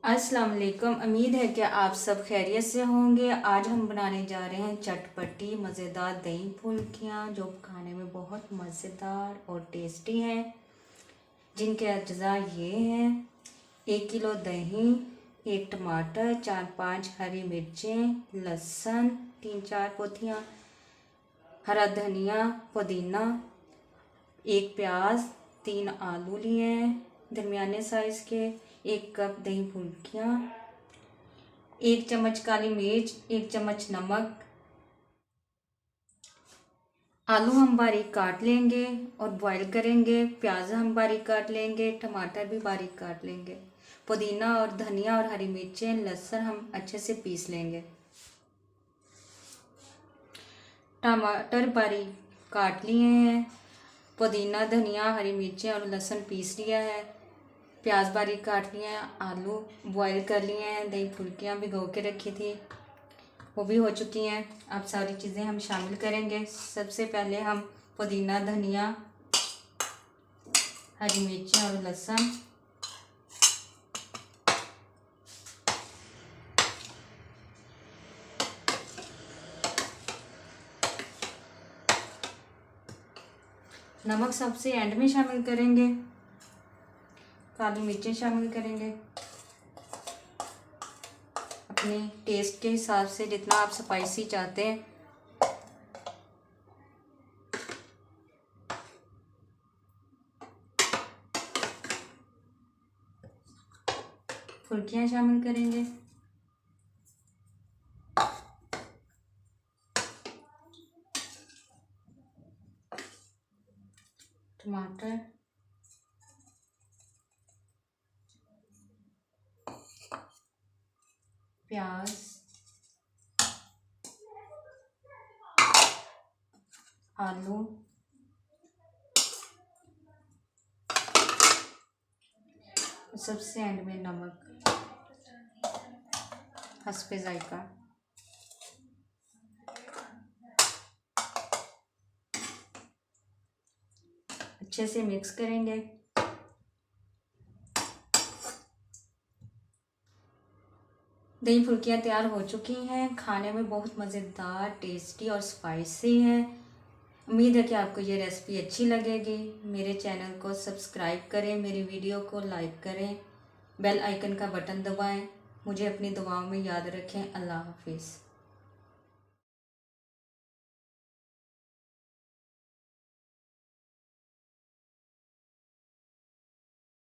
अस्सलाम वालेकुम। उम्मीद है कि आप सब खैरियत से होंगे। आज हम बनाने जा रहे हैं चटपटी मज़ेदार दही फुल्कियाँ जो खाने में बहुत मज़ेदार और टेस्टी हैं। जिनके अज्जा ये हैं: 1 किलो दही, 1 टमाटर, 4-5 हरी मिर्चें, लहसुन 3-4 पोथियाँ, हरा धनिया, पुदीना, 1 प्याज, 3 आलू लिए हैं दरमियाने साइज़ के, 1 कप दही फुल्कियाँ, 1 चम्मच काली मिर्च, 1 चम्मच नमक। आलू हम बारीक काट लेंगे और बॉईल करेंगे। प्याज हम बारीक काट लेंगे, टमाटर भी बारीक काट लेंगे। पुदीना और धनिया और हरी मिर्चें, लहसुन हम अच्छे से पीस लेंगे। टमाटर बारीक काट लिए हैं, पुदीना, धनिया, हरी मिर्चें और लहसुन पीस लिया है। प्याज बारीक काट लिए हैं, आलू बॉईल कर लिए हैं, दही फुल्कियाँ भिगो के रखी थी वो भी हो चुकी हैं। अब सारी चीज़ें हम शामिल करेंगे। सबसे पहले हम पुदीना, धनिया, हरी मिर्चें और लहसुन नमक सबसे एंड में शामिल करेंगे। काली मिर्चें शामिल करेंगे अपने टेस्ट के हिसाब से, जितना आप स्पाइसी चाहते हैं। फुल्कियाँ शामिल करेंगे। टमाटर, प्याज, आलू, सबसे एंड में नमक हस्बे जायका। अच्छे से मिक्स करेंगे। दही फुल्कियाँ तैयार हो चुकी हैं। खाने में बहुत मज़ेदार, टेस्टी और स्पाइसी हैं। उम्मीद है कि आपको ये रेसिपी अच्छी लगेगी। मेरे चैनल को सब्सक्राइब करें, मेरी वीडियो को लाइक करें, बेल आइकन का बटन दबाएं। मुझे अपनी दुआओं में याद रखें। अल्लाह हाफिज़।